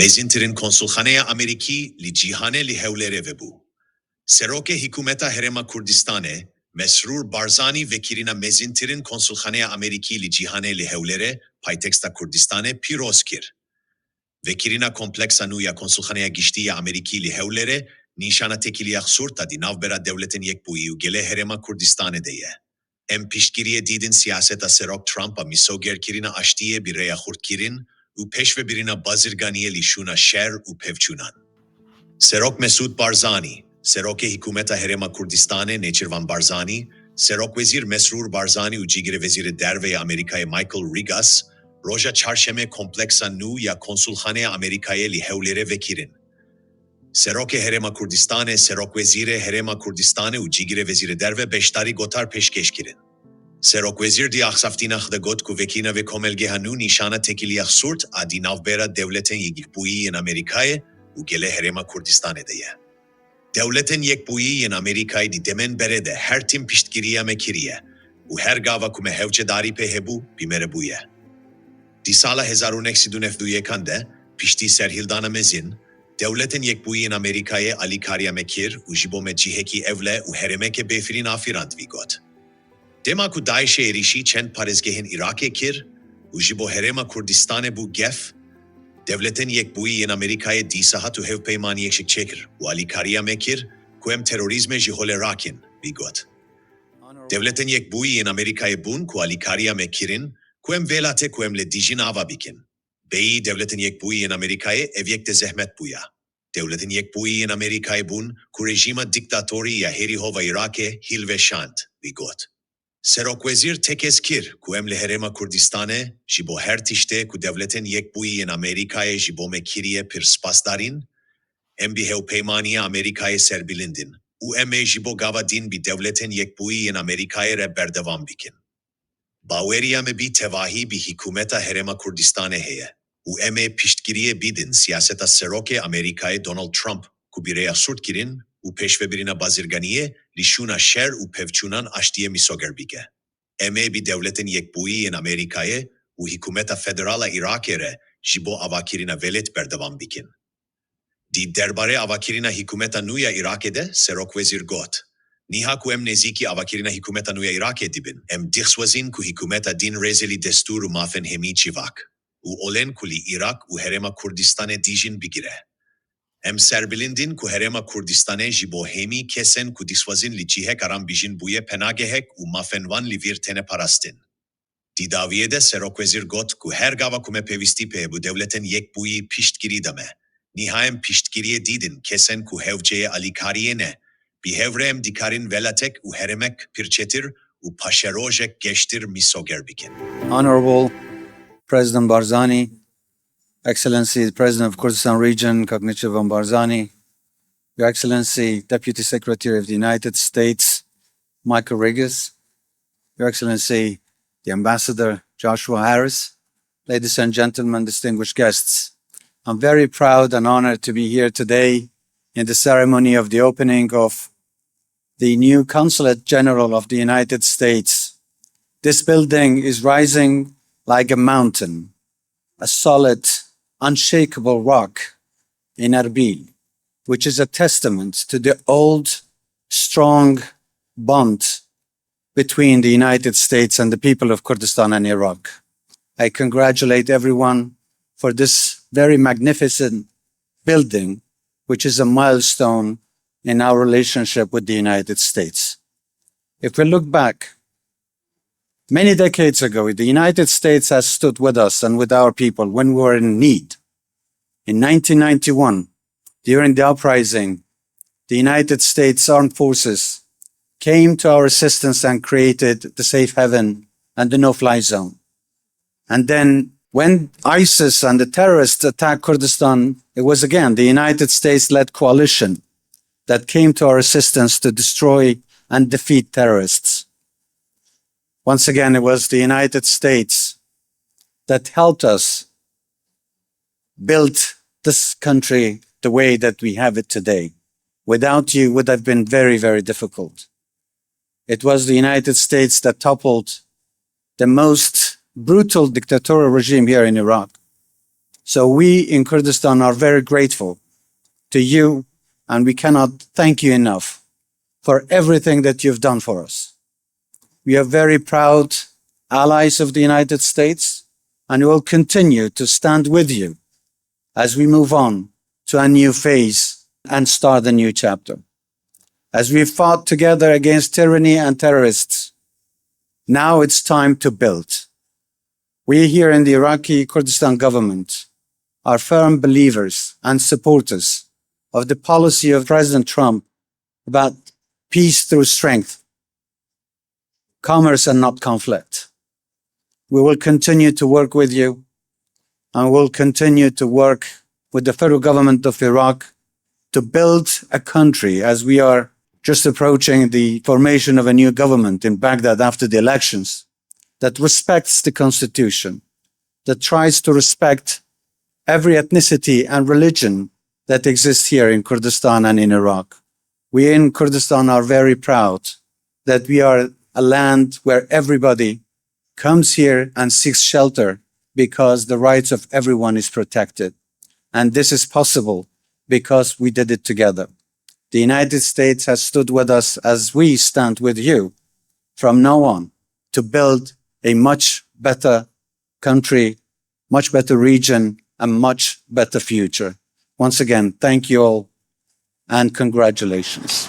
Mezintirin Konsulxaneya Amerîkî li cîhanê li Hewlêrê vebû. Serokê Hikûmeta Herêma Kurdistanê, M.Barzani Vekirina mezintirin Konsulxaneya Amerîkî li cîhanê li Hewlêrê, payteksta Kurdistanê pîroz kir. Vekirina kompleksa Nûçe Konsulxaneya Giştî ya Amerîkî li Hewlêrê, nîşana têkiliya xurt di navbera Dewletên Yekbûyî û gelê Herêma Kurdistanê de ye. Em piştgiriye dîdin siyaseta Serok Trump'a misogerkirina aştiyê bi rêya xurtkirin û pêşvebirina bazirganiyê li şûna şer û pevçûnan. Serok M.Barzani, Serokê Hikûmeta Herêma Kurdistanê Nêçîrvan Barzani, Serokwezîr Mesrûr Barzani û Cîgirêvezîrê Derve ya Amerîkayê Michael Rigas, roja çarşemê kompleksa Nûçe ya Konsulxaneya Amerîkayê li Hewlêrê vekirin. Serokê Herêma Kurdistanê, Serokwezîrê Herêma Kurdistanê û Cîgirêvezîrê Derve beşdarî gotar pêşkêş kirin. Serokwezîr di axsaftina xwe de got ku vekîna vê komelgeha nû nîşana têkiliya xurt a di navbera Dewletên Yekbûyî yên Amerîkayê û gelê Herêma Kurdistanê de ye. Dewletên Yekbûyî yên Amerîkayê di demên berê de her tim piştgiriya me kiriye û her gava ku me hewçedarî pê hebû bîmere bûye. Di sala 1992 de piştî serhildana mezin, Dewletên Yekbûyî yên Amerîkayê alîkariya me kir û ji bo me cihekî evle û herêmeke bêfirîn afirand vî got. Dema ku Daişê êrişî çend parêzgehên Iraqê kir û ji bo Herêma Kurdistanê bû gef, Dewletên Yekbûyî yên Amerîkayê dîsa hat û hevpeymaniyek çêkir û alîkariya me kir ku em terorîzmê ji holê rakin vî got. Dewletên Yekbûyî yên Amerîkayê bûn ku alîkariya me kirin ku em vêlate ku em li dijîn ava bikin. Beyî Dewletên Yekbûyî yên Amerîkayê ev yek de zehmet bûya. Dewletên Yekbûyî yên Amerîkayê bûn ku rejîma diktatorî ya herî hova Iraqê hilveşand vî got. Serokwezîr tekez kir ku em li Herêma Kurdistanê ji bo her tiştê ku Dewletên Yekbûyî yên Amerîkayê ji bo me kiriye pir spasdarîn, em bi hewpeymaniya Amerîkayê serbilindin û em ê ji bo gava din bi Dewletên Yekbûyî yên Amerîkayê re berdevam bikin. Baweriya me bî tevahî bi Hikûmeta Herêma Kurdistanê heye û em ê piştgiriye bidin siyaseta Serokê Amerîkayê Donald Trump ku bi rêya xurt kirin û pêşvebirina bazirganiyê li şûna şer û pevçûnan aştiyê misoger bike. Em ê bi Dewletên Yekbûyî yên Amerîkayê û Hikûmeta Federala Iraqê re ji bo avakirina velêt berdevam bikin. Di derbarê avakirina Hikûmeta Nû ya Iraqê de Serokwezîr got. Niha ku em nêzîkî avakirina Hikûmeta Nû ya Iraqê dibin, em dixwazin ku Hikûmeta din rêzelî destûr û mafên hemî çivak û olen ku li Iraq û Herêma Kurdistanê dijîn bigire. Em serbilindin ku Herêma Kurdistanê ji bo hemî kesen ku dixwazin li cihek aram bijin bûye penagehek û mafenvan li vîr tene parastin. Di daviyê de Serokwezîr got ku her gava ku me pêwîstî pê bu Dewletên Yekbûyî piştgirî dame. Niha em piştgiriye dîdin kesen ku hewceyê alîkariyê ne, bi hevrê em dikarin velatek û heremek pirçetir û paşerojek geştir misoger bikin. Honorable President Barzani, Excellency, the President of Kurdistan Region, M.Barzani, Your Excellency, Deputy Secretary of the United States, Michael Rigas, Your Excellency, the Ambassador Joshua Harris, ladies and gentlemen, distinguished guests, I'm very proud and honored to be here today in the ceremony of the opening of the new Consulate General of the United States. This building is rising like a mountain, a solid, unshakable rock in Erbil, which is a testament to the old, strong bond between the United States and the people of Kurdistan and Iraq. I congratulate everyone for this very magnificent building, which is a milestone in our relationship with the United States. If we look back, many decades ago, the United States has stood with us and with our people when we were in need. In 1991, during the uprising, the United States Armed Forces came to our assistance and created the safe haven and the no-fly zone. And then when ISIS and the terrorists attacked Kurdistan, it was again the United States-led coalition that came to our assistance to destroy and defeat terrorists. Once again, it was the United States that helped us build this country the way that we have it today. Without you, it would have been very, very difficult. It was the United States that toppled the most brutal dictatorial regime here in Iraq. So we in Kurdistan are very grateful to you, and we cannot thank you enough for everything that you've done for us. We are very proud allies of the United States, and we will continue to stand with you as we move on to a new phase and start a new chapter. As we fought together against tyranny and terrorists, now it's time to build. We here in the Iraqi Kurdistan government are firm believers and supporters of the policy of President Trump about peace through strength, commerce and not conflict. We will continue to work with you, and we'll continue to work with the federal government of Iraq to build a country, as we are just approaching the formation of a new government in Baghdad after the elections, that respects the constitution, that tries to respect every ethnicity and religion that exists here in Kurdistan and in Iraq. We in Kurdistan are very proud that we are a land where everybody comes here and seeks shelter because the rights of everyone is protected. And this is possible because we did it together. The United States has stood with us as we stand with you from now on to build a much better country, much better region, and much better future. Once again, thank you all and congratulations.